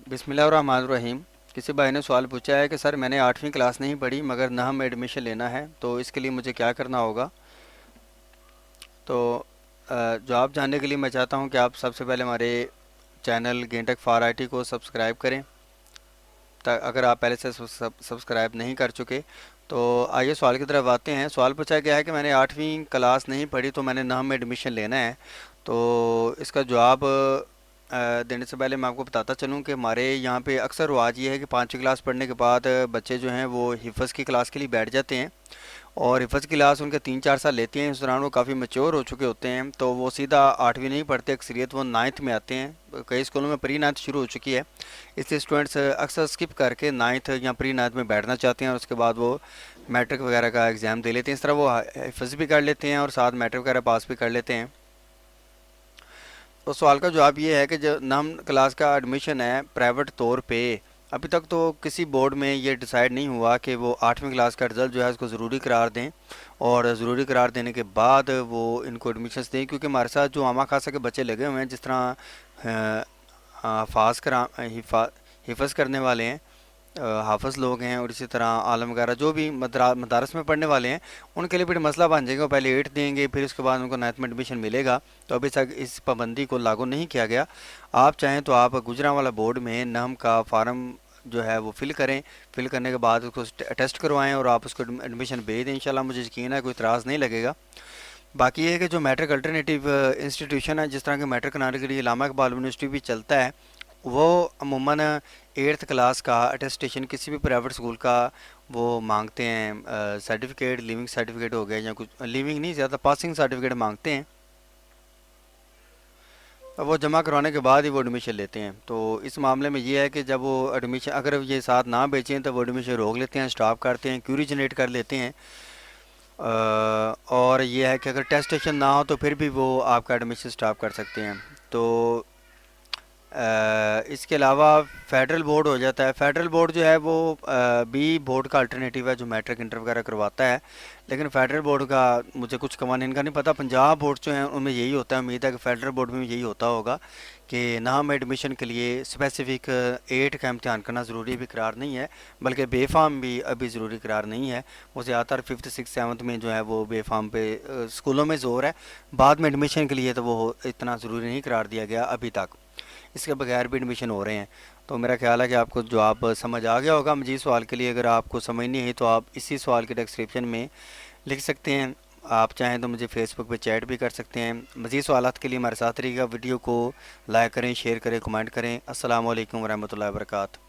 बिस्मिल्लाहिर्रहमानिर्रहीम। किसी भाई ने सवाल पूछा है कि सर मैंने 8वीं क्लास नहीं पढ़ी मगर नाहम में एडमिशन लेना है तो इसके लिए मुझे क्या करना होगा। तो जवाब जानने के लिए मैं चाहता हूं कि आप सबसे पहले हमारे चैनल गेंटक फॉर आईटी को सब्सक्राइब करें। अगर आप पहले से सब्सक्राइब नहीं कर चुके तो आइए सवाल की तरफ आते हैं। सवाल पूछा गया है कि मैंने 8वीं क्लास नहीं पढ़ी तो मैंने नाहम में एडमिशन लेना है। तो इसका जवाब देने से पहले मैं आपको बताता चलूं कि हमारे यहाँ पे अक्सर रवाज ये है कि 5वीं क्लास पढ़ने के बाद बच्चे जो हैं वो हिफ़्ज़ की क्लास के लिए बैठ जाते हैं और हिफ़्ज़ की क्लास उनके 3-4 साल लेते हैं। इस दौरान वो काफ़ी मैच्योर हो चुके होते हैं तो वो सीधा 8वीं नहीं पढ़ते, अक्सरियत वो 9th में आते हैं। कई स्कूलों में प्री 9th शुरू हो चुकी है, इसलिए स्टूडेंट्स अक्सर स्किप करके 9th या प्री 9th में बैठना चाहते हैं और उसके बाद वो मैट्रिक वगैरह का एग्ज़ाम दे लेते हैं। इस तरह वो हिफ़्ज़ भी कर लेते हैं और साथ मैट्रिक वगैरह पास भी कर लेते हैं। तो सवाल का जवाब ये है कि जो नाम क्लास का एडमिशन है प्राइवेट तौर पे, अभी तक तो किसी बोर्ड में ये डिसाइड नहीं हुआ कि वो 8वीं क्लास का रिज़ल्ट जो है उसको ज़रूरी करार दें और ज़रूरी करार देने के बाद वो इनको एडमिशन्स दें। क्योंकि हमारे साथ जो आमा खासा के बच्चे लगे हुए हैं, जिस तरह हिफ़्ज़ करने वाले हैं, हाफिज़ लोग हैं और इसी तरह आलम वगैरह जो भी मदारस में पढ़ने वाले हैं, उनके लिए बड़ी मसला बन जाएगा। वो पहले 8th देंगे फिर उसके बाद उनको 9th में एडमिशन मिलेगा। तो अभी तक इस पाबंदी को लागू नहीं किया गया। आप चाहें तो आप गुजरांवाला बोर्ड में नाम का फार्म जो है वो फिल करें, फिल करने के बाद उसको टेस्ट करवाएं और आप उसको एडमिशन भेज दें। इंशाल्लाह मुझे यकीन है कोई इतराज़ नहीं लगेगा। बाकी ये है कि जो मैट्रिक अल्टरनेटिव इंस्टीट्यूशन है, जिस तरह के मैट्रिक कराने के लिए इलामा इकबाल यूनिवर्सिटी भी चलता है, वो अमूमन 8th क्लास का अटेस्टेशन किसी भी प्राइवेट स्कूल का वो मांगते हैं। सर्टिफिकेट, लिविंग सर्टिफिकेट हो गया या कुछ, लिविंग नहीं ज़्यादा पासिंग सर्टिफिकेट मांगते हैं। अब वो जमा करवाने के बाद ही वो एडमिशन लेते हैं। तो इस मामले में ये है कि जब वो एडमिशन अगर ये साथ ना बेचें तो वो एडमिशन रोक लेते हैं, स्टॉप करते हैं, क्यूरी जनरेट कर लेते हैं। और ये है कि अगर टेस्टेशन ना हो तो फिर भी वो आपका एडमिशन स्टॉप कर सकते हैं। तो इसके अलावा फेडरल बोर्ड हो जाता है। फेडरल बोर्ड जो है वो बी बोर्ड का अल्टरनेटिव है जो मैट्रिक इंटर वगैरह करवाता है। लेकिन फेडरल बोर्ड का मुझे कुछ कवानीन का नहीं पता। पंजाब बोर्ड जो हैं उनमें यही होता है। उम्मीद है कि फेडरल बोर्ड में भी यही होता होगा कि नाम एडमिशन के लिए स्पेसिफिक 8 का इम्तहान करना ज़रूरी भी करार नहीं है, बल्कि बेफाम भी अभी ज़रूरी करार नहीं है। वो ज़्यादातर 5th 6th 7th में जो है वो बेफाम पे स्कूलों में ज़ोर है। बाद में एडमिशन के लिए तो वो इतना ज़रूरी नहीं करार दिया गया अभी तक, इसके बगैर भी एडमिशन हो रहे हैं। तो मेरा ख्याल है कि आपको जवाब समझ आ गया होगा। मज़ीद सवाल के लिए अगर आपको समझ नहीं है तो आप इसी सवाल के डिस्क्रिप्शन में लिख सकते हैं। आप चाहें तो मुझे फेसबुक पे चैट भी कर सकते हैं। मज़ीद सवालात के लिए हमारे साथ रहिएगा। वीडियो को लाइक करें, शेयर करें, कमेंट करें। अस्सलाम वालेकुम वरहमतुल्लाहि वबरकातुहू।